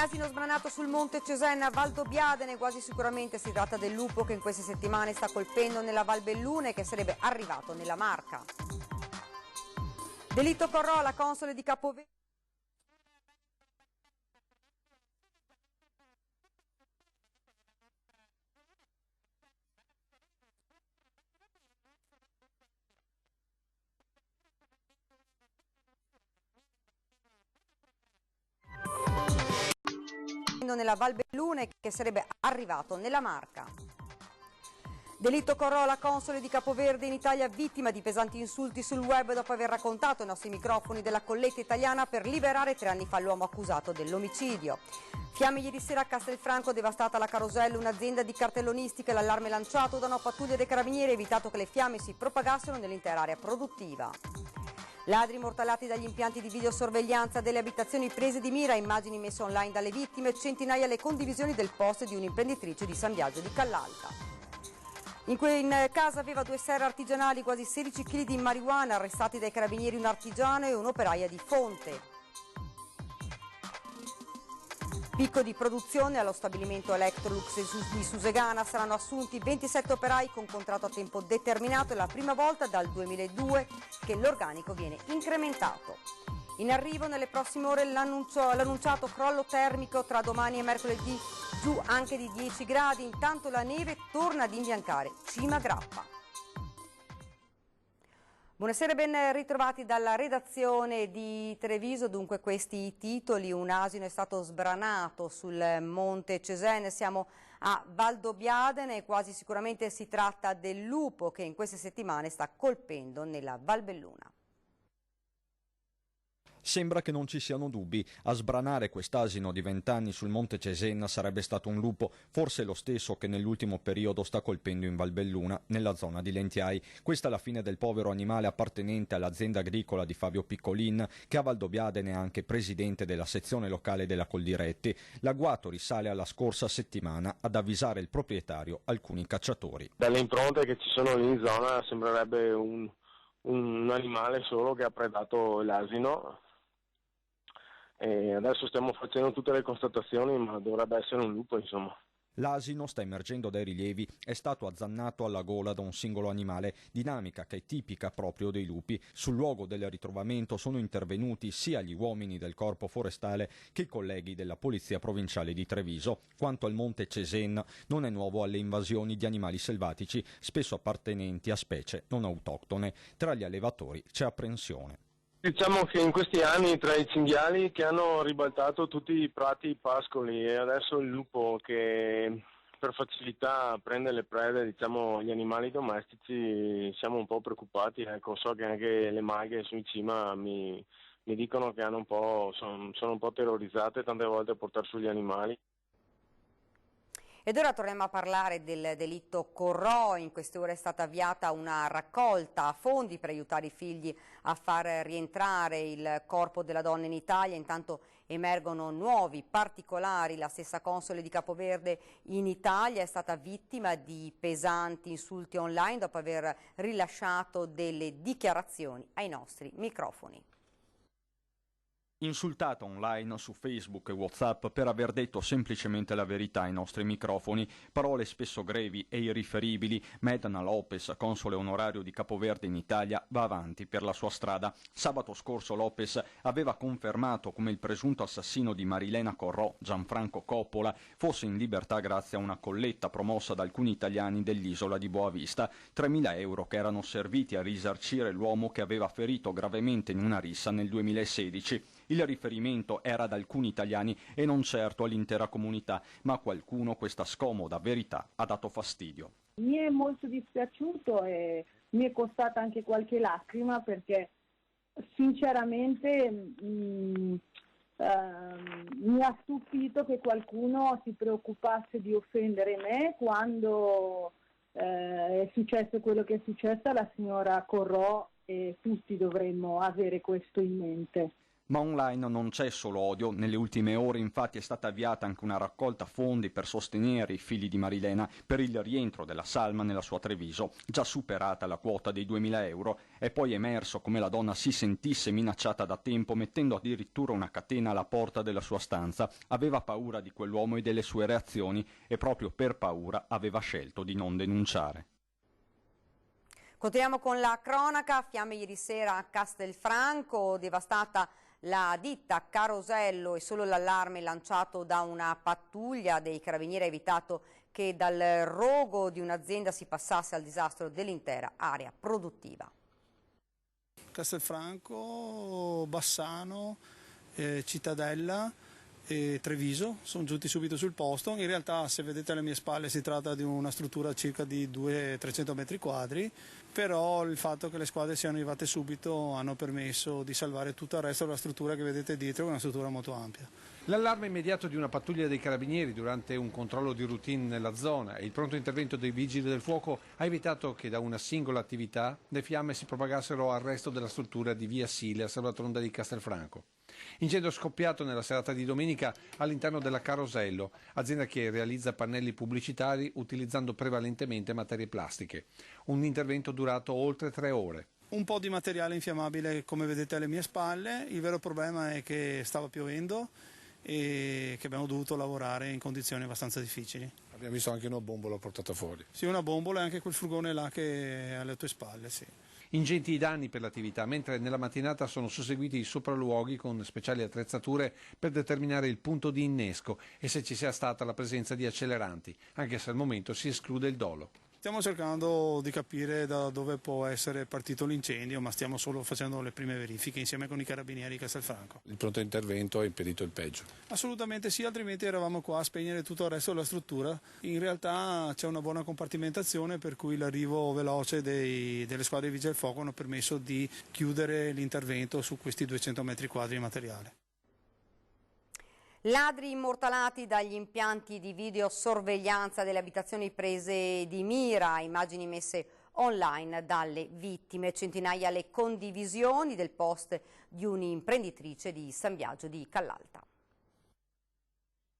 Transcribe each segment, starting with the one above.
asino sbranato sul monte Cesena, Valdobbiadene, quasi sicuramente si tratta del lupo che in queste settimane sta colpendo nella Val Belluna e che sarebbe arrivato nella Marca. Delitto Corrò, la console di Capoverde. Nella Val Belluna che sarebbe arrivato nella Marca. Delitto Corrò, la console di Capoverde in Italia vittima di pesanti insulti sul web dopo aver raccontato ai nostri microfoni della colletta italiana per liberare 3 anni fa l'uomo accusato dell'omicidio. Fiamme ieri sera a Castelfranco, devastata la Carosello, un'azienda di cartellonistica, l'allarme lanciato da una pattuglia dei carabinieri ha evitato che le fiamme si propagassero nell'intera area produttiva. Ladri mortalati dagli impianti di videosorveglianza delle abitazioni prese di mira, immagini messe online dalle vittime, centinaia le condivisioni del post di un'imprenditrice di San Biagio di Callalta. In casa aveva 2 serre artigianali, quasi 16 kg di marijuana, arrestati dai carabinieri un artigiano e un'operaia di Fonte. Picco di produzione allo stabilimento Electrolux di Susegana, saranno assunti 27 operai con contratto a tempo determinato, è la prima volta dal 2002 che l'organico viene incrementato. In arrivo nelle prossime ore l'annunciato crollo termico tra domani e mercoledì, giù anche di 10 gradi, intanto la neve torna ad imbiancare Cima Grappa. Buonasera e ben ritrovati dalla redazione di Treviso. Dunque questi i titoli: un asino è stato sbranato sul monte Cesena, siamo a Valdobbiadene e quasi sicuramente si tratta del lupo che in queste settimane sta colpendo nella Val Belluna. Sembra che non ci siano dubbi. A sbranare quest'asino di 20 anni sul monte Cesena sarebbe stato un lupo, forse lo stesso che nell'ultimo periodo sta colpendo in Val Belluna, nella zona di Lentiai. Questa è la fine del povero animale appartenente all'azienda agricola di Fabio Piccolin, che a Valdobbiadene è anche presidente della sezione locale della Coldiretti. L'agguato risale alla scorsa settimana, ad avvisare il proprietario alcuni cacciatori. Dalle impronte che ci sono lì in zona sembrerebbe un animale solo che ha predato l'asino. E adesso stiamo facendo tutte le constatazioni, ma dovrebbe essere un lupo, insomma. L'asino, sta emergendo dai rilievi, è stato azzannato alla gola da un singolo animale, dinamica che è tipica proprio dei lupi. Sul luogo del ritrovamento sono intervenuti sia gli uomini del Corpo Forestale che i colleghi della Polizia Provinciale di Treviso. Quanto al monte Cesena, non è nuovo alle invasioni di animali selvatici, spesso appartenenti a specie non autoctone. Tra gli allevatori c'è apprensione. Diciamo che in questi anni tra i cinghiali che hanno ribaltato tutti i prati pascoli e adesso il lupo che per facilità prende le prede, diciamo gli animali domestici, siamo un po' preoccupati. Ecco, so che anche le maghe su in cima mi dicono che sono un po' terrorizzate tante volte a portare su gli animali. Ed ora torniamo a parlare del delitto Corrò. In queste ore è stata avviata una raccolta a fondi per aiutare i figli a far rientrare il corpo della donna in Italia. Intanto emergono nuovi particolari. La stessa console di Capoverde in Italia è stata vittima di pesanti insulti online dopo aver rilasciato delle dichiarazioni ai nostri microfoni. Insultata online su Facebook e WhatsApp per aver detto semplicemente la verità ai nostri microfoni, parole spesso grevi e irriferibili. Medana Lopez, console onorario di Capoverde in Italia, va avanti per la sua strada. Sabato scorso Lopez aveva confermato come il presunto assassino di Marilena Corrò, Gianfranco Coppola, fosse in libertà grazie a una colletta promossa da alcuni italiani dell'isola di Boavista, 3.000 euro che erano serviti a risarcire l'uomo che aveva ferito gravemente in una rissa nel 2016. Il riferimento era ad alcuni italiani e non certo all'intera comunità, ma a qualcuno questa scomoda verità ha dato fastidio. Mi è molto dispiaciuto e mi è costata anche qualche lacrima perché sinceramente mi ha stupito che qualcuno si preoccupasse di offendere me quando è successo quello che è successo alla signora Corrò e tutti dovremmo avere questo in mente. Ma online non c'è solo odio, nelle ultime ore infatti è stata avviata anche una raccolta fondi per sostenere i figli di Marilena per il rientro della salma nella sua Treviso, già superata la quota dei 2.000 euro. È poi emerso come la donna si sentisse minacciata da tempo, mettendo addirittura una catena alla porta della sua stanza. Aveva paura di quell'uomo e delle sue reazioni e proprio per paura aveva scelto di non denunciare. Continuiamo con la cronaca. Fiamme ieri sera a Castelfranco, devastata la ditta Carosello e solo l'allarme lanciato da una pattuglia dei carabinieri ha evitato che dal rogo di un'azienda si passasse al disastro dell'intera area produttiva. Castelfranco, Bassano, Cittadella e Treviso sono giunti subito sul posto. In realtà, se vedete alle mie spalle, si tratta di una struttura circa di 200-300 metri quadri, però il fatto che le squadre siano arrivate subito hanno permesso di salvare tutto il resto della struttura che vedete dietro, che è una struttura molto ampia. L'allarme immediato di una pattuglia dei carabinieri durante un controllo di routine nella zona e il pronto intervento dei vigili del fuoco ha evitato che da una singola attività le fiamme si propagassero al resto della struttura di via Sile a Salvatronda di Castelfranco. Incendio scoppiato nella serata di domenica all'interno della Carosello, azienda che realizza pannelli pubblicitari utilizzando prevalentemente materie plastiche. Un intervento durato oltre 3 ore. Un po' di materiale infiammabile come vedete alle mie spalle. Il vero problema è che stava piovendo e che abbiamo dovuto lavorare in condizioni abbastanza difficili. Abbiamo visto anche una bombola portata fuori. Sì, una bombola e anche quel furgone là che è alle tue spalle, sì. Ingenti i danni per l'attività, mentre nella mattinata sono susseguiti i sopralluoghi con speciali attrezzature per determinare il punto di innesco e se ci sia stata la presenza di acceleranti, anche se al momento si esclude il dolo. Stiamo cercando di capire da dove può essere partito l'incendio, ma stiamo solo facendo le prime verifiche insieme con i carabinieri di Castelfranco. Il pronto intervento ha impedito il peggio? Assolutamente sì, altrimenti eravamo qua a spegnere tutto il resto della struttura. In realtà c'è una buona compartimentazione, per cui l'arrivo veloce delle squadre di vigili del fuoco hanno permesso di chiudere l'intervento su questi 200 metri quadri di materiale. Ladri immortalati dagli impianti di videosorveglianza delle abitazioni prese di mira, immagini messe online dalle vittime, centinaia le condivisioni del post di un'imprenditrice di San Biagio di Callalta.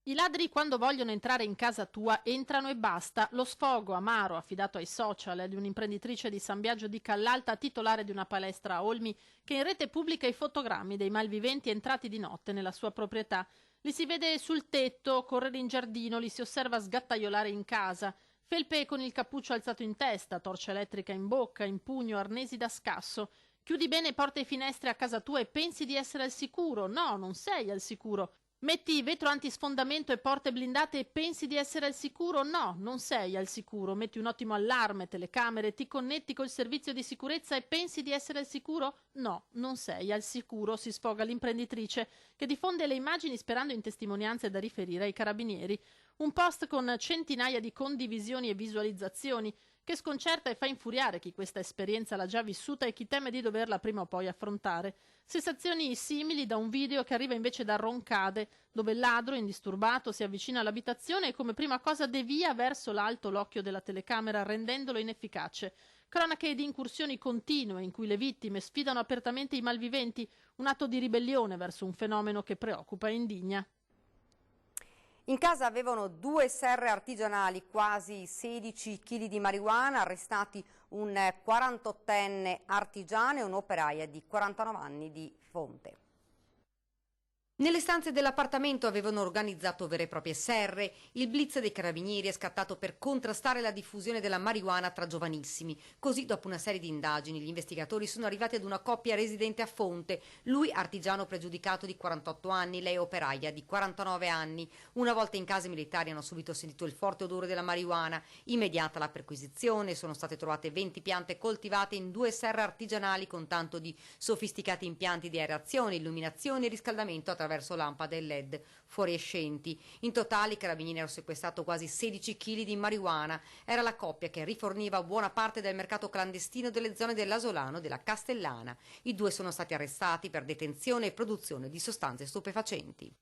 I ladri quando vogliono entrare in casa tua entrano e basta. Lo sfogo amaro affidato ai social di un'imprenditrice di San Biagio di Callalta, titolare di una palestra a Olmi, che in rete pubblica i fotogrammi dei malviventi entrati di notte nella sua proprietà. Li si vede sul tetto, correre in giardino, li si osserva sgattaiolare in casa. Felpe con il cappuccio alzato in testa, torcia elettrica in bocca, in pugno, arnesi da scasso. Chiudi bene porte e finestre a casa tua e pensi di essere al sicuro. No, non sei al sicuro. Metti vetro antisfondamento e porte blindate e pensi di essere al sicuro? No, non sei al sicuro. Metti un ottimo allarme, telecamere, ti connetti col servizio di sicurezza e pensi di essere al sicuro? No, non sei al sicuro, si sfoga l'imprenditrice, che diffonde le immagini sperando in testimonianze da riferire ai carabinieri. Un post con centinaia di condivisioni e visualizzazioni, che sconcerta e fa infuriare chi questa esperienza l'ha già vissuta e chi teme di doverla prima o poi affrontare. Sensazioni simili da un video che arriva invece da Roncade, dove il ladro, indisturbato, si avvicina all'abitazione e come prima cosa devia verso l'alto l'occhio della telecamera, rendendolo inefficace. Cronache di incursioni continue in cui le vittime sfidano apertamente i malviventi, un atto di ribellione verso un fenomeno che preoccupa e indigna. In casa avevano 2 serre artigianali, quasi 16 kg di marijuana, arrestati un 48enne artigiano e un'operaia di 49 anni di Fonte. Nelle stanze dell'appartamento avevano organizzato vere e proprie serre. Il blitz dei carabinieri è scattato per contrastare la diffusione della marijuana tra giovanissimi. Così, dopo una serie di indagini, gli investigatori sono arrivati ad una coppia residente a Fonte. Lui artigiano pregiudicato di 48 anni, lei operaia di 49 anni. Una volta in casa, i militari hanno subito sentito il forte odore della marijuana. Immediata la perquisizione, sono state trovate 20 piante coltivate in 2 serre artigianali con tanto di sofisticati impianti di aerazione, illuminazione e riscaldamento attraverso lampade LED fuoriescenti. In totale i carabinieri hanno sequestrato quasi 16 kg di marijuana. Era la coppia che riforniva buona parte del mercato clandestino delle zone dell'Asolano e della Castellana. I 2 sono stati arrestati per detenzione e produzione di sostanze stupefacenti.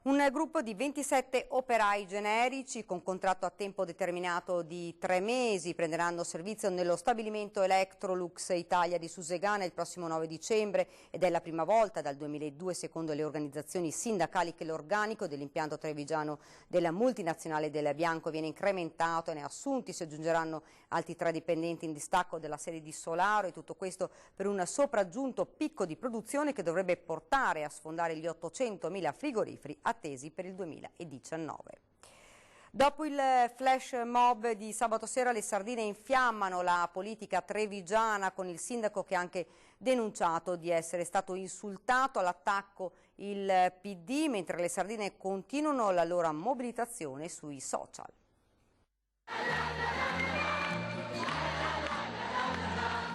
Un gruppo di 27 operai generici con contratto a tempo determinato di 3 mesi prenderanno servizio nello stabilimento Electrolux Italia di Susegana il prossimo 9 dicembre ed è la prima volta dal 2002, secondo le organizzazioni sindacali, che l'organico dell'impianto trevigiano della multinazionale del Bianco viene incrementato e ne assunti si aggiungeranno altri 3 dipendenti in distacco della sede di Solaro, e tutto questo per un sopraggiunto picco di produzione che dovrebbe portare a sfondare gli 800.000 frigoriferi attesi per il 2019. Dopo il flash mob di sabato sera, le sardine infiammano la politica trevigiana, con il sindaco che ha anche denunciato di essere stato insultato. All'attacco il PD, mentre le sardine continuano la loro mobilitazione sui social.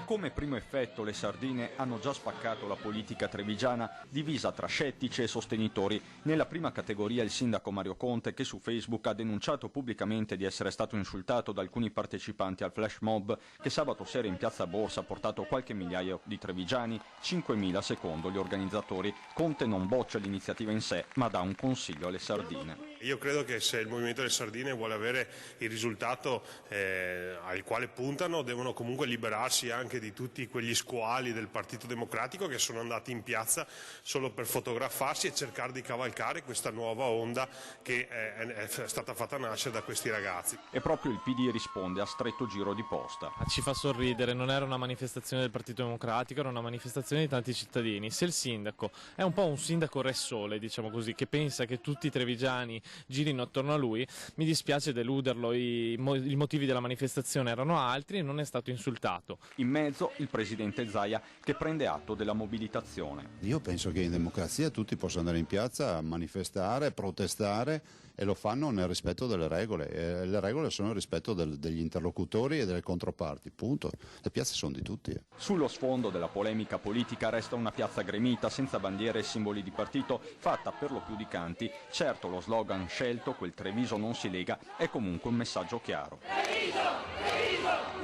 Come primo effetto, le sardine hanno già spaccato la politica trevigiana, divisa tra scettici e sostenitori. Nella prima categoria il sindaco Mario Conte, che su Facebook ha denunciato pubblicamente di essere stato insultato da alcuni partecipanti al flash mob che sabato sera in piazza Borsa ha portato qualche migliaio di trevigiani, 5.000 secondo gli organizzatori. Conte non boccia l'iniziativa in sé, ma dà un consiglio alle sardine. Io credo che se il Movimento delle Sardine vuole avere il risultato al quale puntano, devono comunque liberarsi anche di tutti quegli squali del Partito Democratico che sono andati in piazza solo per fotografarsi e cercare di cavalcare questa nuova onda che è stata fatta nascere da questi ragazzi. E proprio il PD risponde a stretto giro di posta. Ci fa sorridere, non era una manifestazione del Partito Democratico, era una manifestazione di tanti cittadini. Se il sindaco è un po' un sindaco re sole, diciamo così, che pensa che tutti i trevigiani girino attorno a lui, mi dispiace deluderlo, i motivi della manifestazione erano altri e non è stato insultato. In mezzo il presidente Zaia, che prende atto della mobilitazione. Io penso che in democrazia tutti possano andare in piazza a manifestare, protestare, e lo fanno nel rispetto delle regole. E le regole sono il rispetto degli interlocutori e delle controparti, punto. Le piazze sono di tutti. Sullo sfondo della polemica politica resta una piazza gremita, senza bandiere e simboli di partito, fatta per lo più di canti. Certo, lo slogan scelto, quel Treviso non si lega, è comunque un messaggio chiaro. Treviso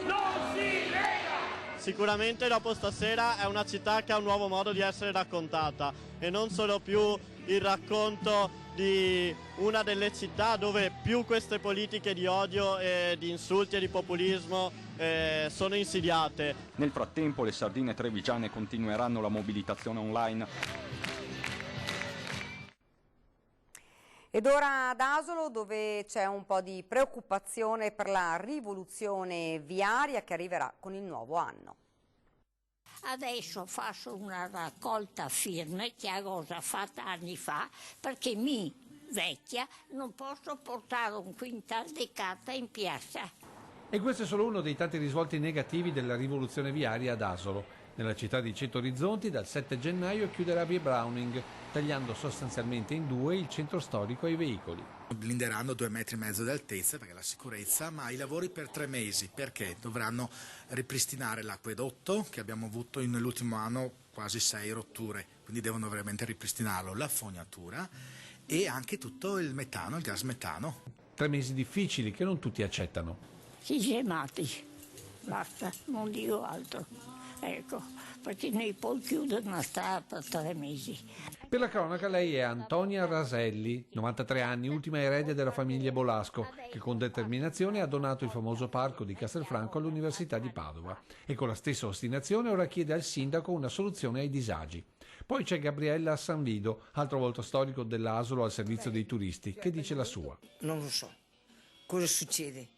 non si lega! Sicuramente dopo stasera è una città che ha un nuovo modo di essere raccontata e non solo più il racconto di una delle città dove più queste politiche di odio e di insulti e di populismo sono insidiate. Nel frattempo le sardine trevigiane continueranno la mobilitazione online. Ed ora ad Asolo, dove c'è un po' di preoccupazione per la rivoluzione viaria che arriverà con il nuovo anno. Adesso faccio una raccolta firme che avevo già fatta anni fa, perché mi, vecchia, non posso portare un quintale di carta in piazza. E questo è solo uno dei tanti risvolti negativi della rivoluzione viaria ad Asolo. Nella città di Cento Orizzonti dal 7 gennaio chiuderà via Browning, tagliando sostanzialmente in due il centro storico ai veicoli. Blinderanno 2,5 metri di altezza perché la sicurezza, ma i lavori per 3 mesi, perché dovranno ripristinare l'acquedotto che abbiamo avuto nell'ultimo anno quasi 6 rotture, quindi devono veramente ripristinarlo, la fognatura e anche tutto il metano, il gas metano. 3 mesi difficili che non tutti accettano. Si gemati, basta, non dico altro. Ecco, perché noi poi chiudono la strada per 3 mesi. Per la cronaca lei è Antonia Raselli, 93 anni, ultima erede della famiglia Bolasco, che con determinazione ha donato il famoso parco di Castelfranco all'Università di Padova e con la stessa ostinazione ora chiede al sindaco una soluzione ai disagi. Poi c'è Gabriella Sanvido, altro volto storico dell'Asolo al servizio dei turisti, che dice la sua. Non lo so cosa succede,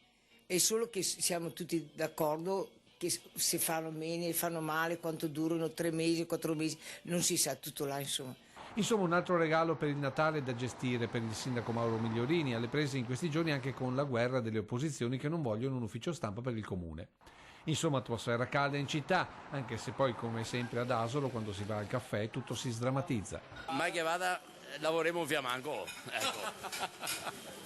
è solo che siamo tutti d'accordo che se fanno bene, fanno male, quanto durano 3 mesi, 4 mesi, non si sa, tutto là insomma. Insomma, un altro regalo per il Natale da gestire per il sindaco Mauro Migliorini, alle prese in questi giorni anche con la guerra delle opposizioni che non vogliono un ufficio stampa per il comune. Insomma, atmosfera calda in città, anche se poi, come sempre ad Asolo, quando si va al caffè tutto si sdrammatizza. Mai che vada, lavoriamo via Manco, ecco.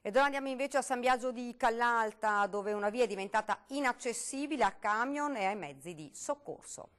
Ed ora andiamo invece a San Biagio di Callalta, dove una via è diventata inaccessibile a camion e ai mezzi di soccorso.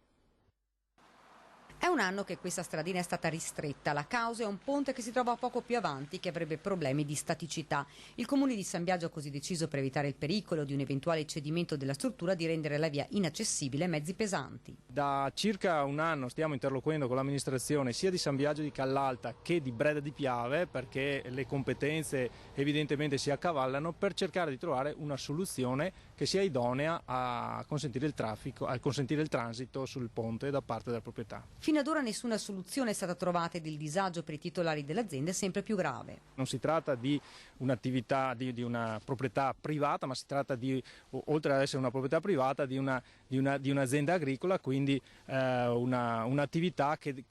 È un anno che questa stradina è stata ristretta. La causa è un ponte che si trova poco più avanti, che avrebbe problemi di staticità. Il comune di San Biagio ha così deciso, per evitare il pericolo di un eventuale cedimento della struttura, di rendere la via inaccessibile ai mezzi pesanti. Da circa un anno stiamo interloquendo con l'amministrazione sia di San Biagio di Callalta che di Breda di Piave, perché le competenze evidentemente si accavallano, per cercare di trovare una soluzione che sia idonea a consentire il traffico, a consentire il transito sul ponte da parte della proprietà. Fino ad ora nessuna soluzione è stata trovata ed il disagio per i titolari dell'azienda è sempre più grave. Non si tratta di un'attività, di una proprietà privata, ma si tratta di, oltre ad essere una proprietà privata, di un'azienda agricola, quindi un'attività che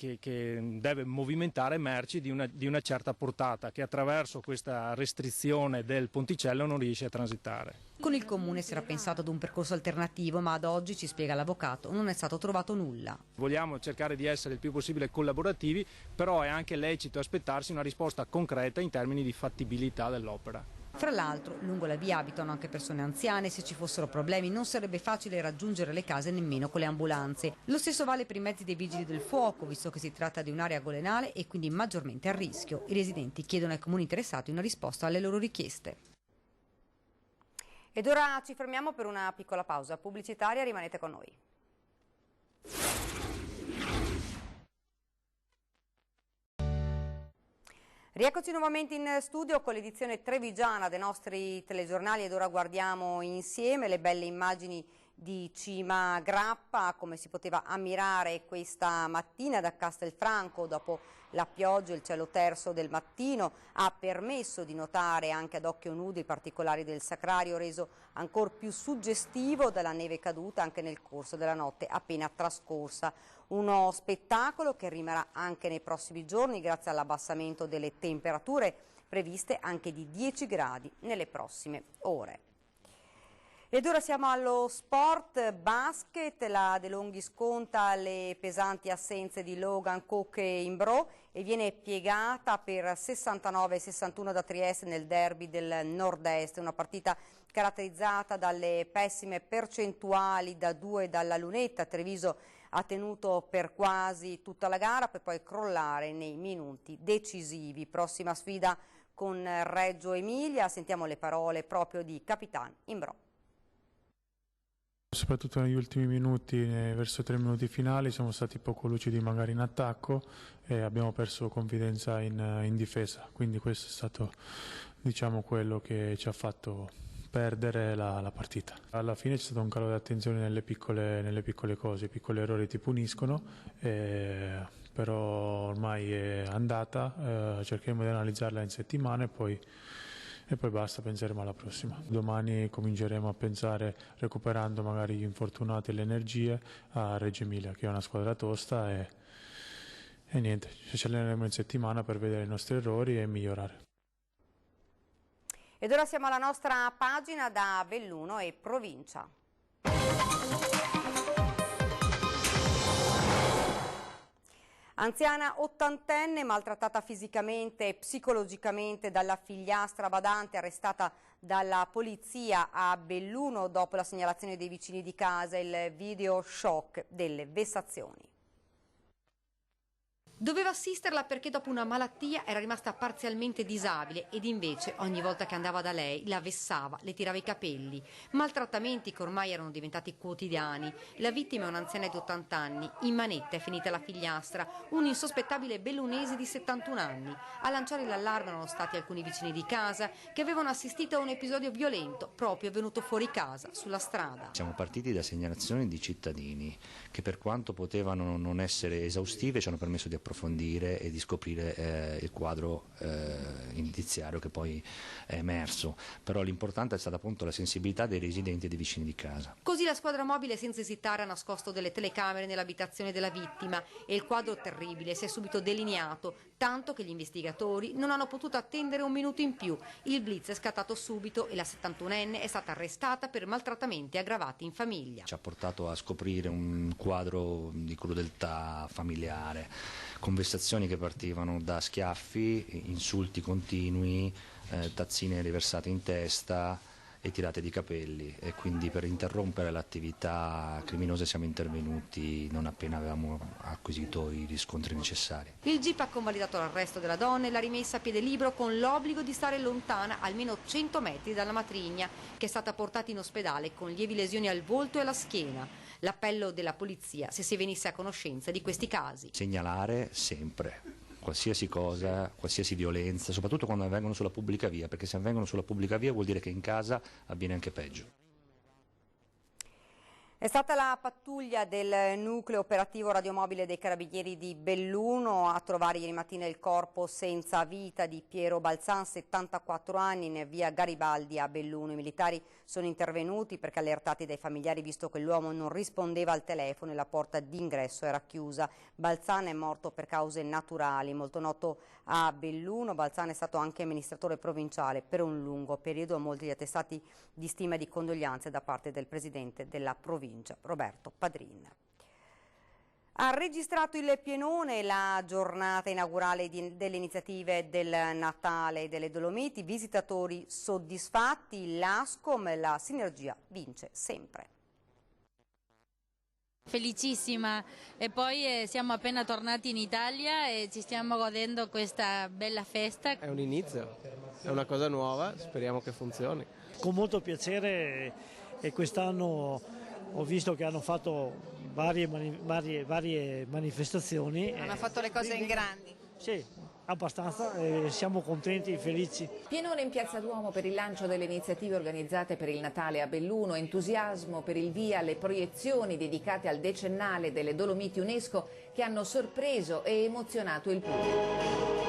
deve movimentare merci di una certa portata, che attraverso questa restrizione del ponticello non riesce a transitare. Con il comune si era pensato ad un percorso alternativo, ma ad oggi, ci spiega l'avvocato, non è stato trovato nulla. Vogliamo cercare di essere il più possibile collaborativi, però è anche lecito aspettarsi una risposta concreta in termini di fattibilità dell'opera. Fra l'altro, lungo la via abitano anche persone anziane, se ci fossero problemi non sarebbe facile raggiungere le case nemmeno con le ambulanze. Lo stesso vale per i mezzi dei vigili del fuoco, visto che si tratta di un'area golenale e quindi maggiormente a rischio. I residenti chiedono ai comuni interessati una risposta alle loro richieste. Ed ora ci fermiamo per una piccola pausa pubblicitaria, rimanete con noi. Rieccoci nuovamente in studio con l'edizione trevigiana dei nostri telegiornali ed ora guardiamo insieme le belle immagini di Cima Grappa, come si poteva ammirare questa mattina da Castelfranco. Dopo la pioggia, il cielo terso del mattino ha permesso di notare anche ad occhio nudo i particolari del sacrario, reso ancora più suggestivo dalla neve caduta anche nel corso della notte appena trascorsa. Uno spettacolo che rimarrà anche nei prossimi giorni grazie all'abbassamento delle temperature previste anche di 10 gradi nelle prossime ore. Ed ora siamo allo sport basket. La De Longhi sconta le pesanti assenze di Logan, Cook e Imbro e viene piegata per 69-61 da Trieste nel derby del Nord-Est, una partita caratterizzata dalle pessime percentuali da 2 dalla lunetta. Treviso ha tenuto per quasi tutta la gara per poi crollare nei minuti decisivi. Prossima sfida con Reggio Emilia, sentiamo le parole proprio di Capitan Imbro. Soprattutto negli ultimi minuti, verso 3 minuti finali, siamo stati poco lucidi magari in attacco e abbiamo perso confidenza in difesa, quindi questo è stato, diciamo, quello che ci ha fatto perdere la partita. Alla fine c'è stato un calo di attenzione nelle piccole cose, i piccoli errori ti puniscono, però ormai è andata, cercheremo di analizzarla in settimana e poi basta, penseremo alla prossima. Domani cominceremo a pensare, recuperando magari gli infortunati e le energie, a Reggio Emilia, che è una squadra tosta e niente, ci alleneremo in settimana per vedere i nostri errori e migliorare. Ed ora siamo alla nostra pagina da Belluno e provincia. Anziana ottantenne maltrattata fisicamente e psicologicamente dalla figliastra badante, arrestata dalla polizia a Belluno dopo la segnalazione dei vicini di casa, il video shock delle vessazioni. Doveva assisterla perché dopo una malattia era rimasta parzialmente disabile ed invece ogni volta che andava da lei la vessava, le tirava i capelli. Maltrattamenti che ormai erano diventati quotidiani. La vittima è un'anziana di 80 anni. In manetta è finita la figliastra, un insospettabile bellunese di 71 anni. A lanciare l'allarme erano stati alcuni vicini di casa che avevano assistito a un episodio violento proprio venuto fuori casa, sulla strada. Siamo partiti da segnalazioni di cittadini che, per quanto potevano non essere esaustive, ci hanno permesso di approfondire e di scoprire il quadro indiziario che poi è emerso, però l'importante è stata appunto la sensibilità dei residenti e dei vicini di casa. Così la squadra mobile senza esitare ha nascosto delle telecamere nell'abitazione della vittima e il quadro terribile si è subito delineato, tanto che gli investigatori non hanno potuto attendere un minuto in più. Il blitz è scattato subito e la 71enne è stata arrestata per maltrattamenti aggravati in famiglia. Ci ha portato a scoprire un quadro di crudeltà familiare, conversazioni che partivano da schiaffi, insulti continui, tazzine riversate in testa e tirate di capelli, e quindi per interrompere l'attività criminosa siamo intervenuti non appena avevamo acquisito i riscontri necessari. Il GIP ha convalidato l'arresto della donna e l'ha rimessa a piede libero con l'obbligo di stare lontana almeno 100 metri dalla matrigna, che è stata portata in ospedale con lievi lesioni al volto e alla schiena. L'appello della polizia se si venisse a conoscenza di questi casi. Segnalare sempre qualsiasi cosa, qualsiasi violenza, soprattutto quando avvengono sulla pubblica via, perché se avvengono sulla pubblica via vuol dire che in casa avviene anche peggio. È stata la pattuglia del nucleo operativo radiomobile dei Carabinieri di Belluno a trovare ieri mattina il corpo senza vita di Piero Balzan, 74 anni, in via Garibaldi a Belluno. I militari sono intervenuti perché allertati dai familiari, visto che l'uomo non rispondeva al telefono e la porta d'ingresso era chiusa. Balzan è morto per cause naturali. Molto noto a Belluno, Balzan è stato anche amministratore provinciale per un lungo periodo. Molti gli attestati di stima e di condoglianze da parte del presidente della provincia, Roberto Padrin. Ha registrato il pienone la giornata inaugurale delle iniziative del Natale delle Dolomiti. Visitatori soddisfatti, l'Ascom, la sinergia vince sempre. Felicissima, e poi siamo appena tornati in Italia e ci stiamo godendo questa bella festa. È un inizio, è una cosa nuova, speriamo che funzioni. Con molto piacere, e quest'anno ho visto che hanno fatto varie manifestazioni. Hanno fatto le cose in grandi. Sì, abbastanza, siamo contenti e felici. Pienone in Piazza Duomo per il lancio delle iniziative organizzate per il Natale a Belluno, entusiasmo per il via alle proiezioni dedicate al decennale delle Dolomiti UNESCO che hanno sorpreso e emozionato il pubblico.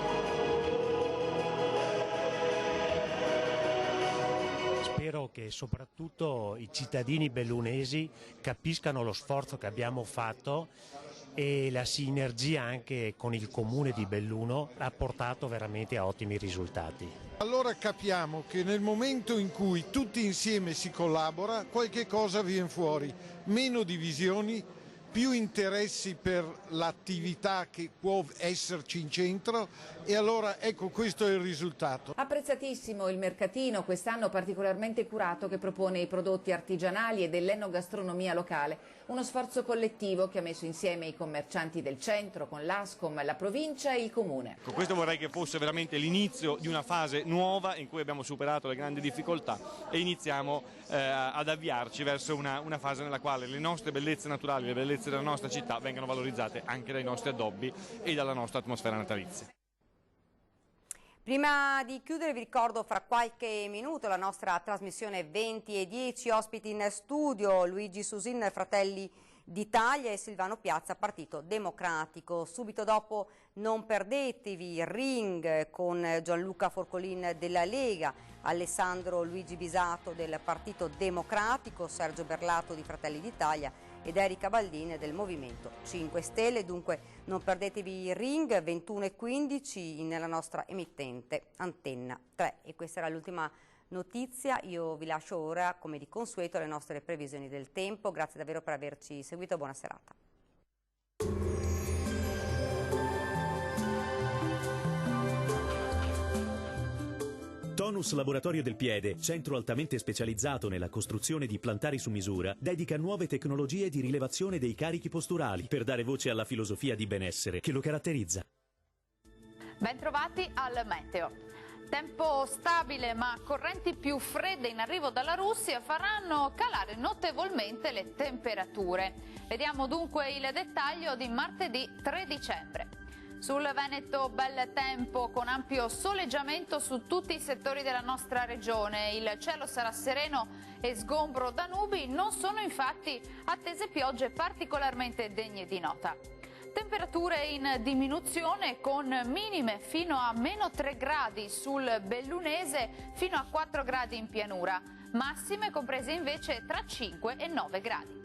Spero che soprattutto i cittadini bellunesi capiscano lo sforzo che abbiamo fatto e la sinergia anche con il comune di Belluno ha portato veramente a ottimi risultati. Allora capiamo che nel momento in cui tutti insieme si collabora, qualche cosa viene fuori, meno divisioni, più interessi per l'attività che può esserci in centro, e allora ecco, questo è il risultato. Apprezzatissimo il mercatino, quest'anno particolarmente curato, che propone i prodotti artigianali e dell'enogastronomia locale. Uno sforzo collettivo che ha messo insieme i commercianti del centro con l'Ascom, la provincia e il comune. Questo vorrei che fosse veramente l'inizio di una fase nuova in cui abbiamo superato le grandi difficoltà e iniziamo ad avviarci verso una fase nella quale le nostre bellezze naturali, le bellezze della nostra città vengano valorizzate anche dai nostri addobbi e dalla nostra atmosfera natalizia. Prima di chiudere vi ricordo fra qualche minuto la nostra trasmissione 20:10, ospiti in studio Luigi Susin, Fratelli d'Italia, e Silvano Piazza, Partito Democratico. Subito dopo non perdetevi Ring con Gianluca Forcolin della Lega, Alessandro Luigi Bisato del Partito Democratico, Sergio Berlato di Fratelli d'Italia ed Erika Baldin del Movimento 5 Stelle. Dunque non perdetevi Ring 21:15 nella nostra emittente Antenna 3. E questa era l'ultima notizia. Io vi lascio ora, come di consueto, alle nostre previsioni del tempo. Grazie davvero per averci seguito, buona serata. Tonus Laboratorio del Piede, centro altamente specializzato nella costruzione di plantari su misura, dedica nuove tecnologie di rilevazione dei carichi posturali per dare voce alla filosofia di benessere che lo caratterizza. Bentrovati al meteo. Tempo stabile ma correnti più fredde in arrivo dalla Russia faranno calare notevolmente le temperature. Vediamo dunque il dettaglio di martedì 3 dicembre. Sul Veneto bel tempo con ampio soleggiamento su tutti i settori della nostra regione. Il cielo sarà sereno e sgombro da nubi, non sono infatti attese piogge particolarmente degne di nota. Temperature in diminuzione con minime fino a -3 gradi sul bellunese, fino a 4 gradi in pianura, massime comprese invece tra 5 e 9 gradi.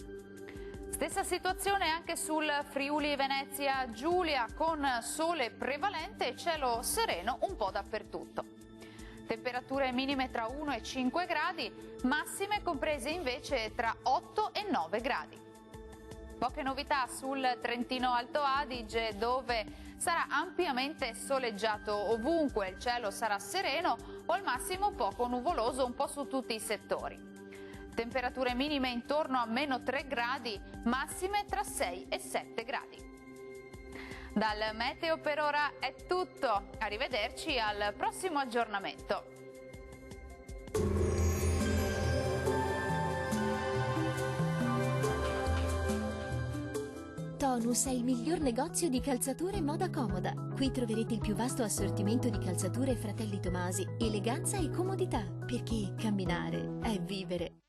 Stessa situazione anche sul Friuli Venezia Giulia, con sole prevalente e cielo sereno un po' dappertutto. Temperature minime tra 1 e 5 gradi, massime comprese invece tra 8 e 9 gradi. Poche novità sul Trentino Alto Adige, dove sarà ampiamente soleggiato ovunque, il cielo sarà sereno o al massimo poco nuvoloso un po' su tutti i settori. Temperature minime intorno a -3 gradi, massime tra 6 e 7 gradi. Dal meteo per ora è tutto, arrivederci al prossimo aggiornamento. Tonus è il miglior negozio di calzature moda comoda. Qui troverete il più vasto assortimento di calzature Fratelli Tomasi, eleganza e comodità, perché camminare è vivere.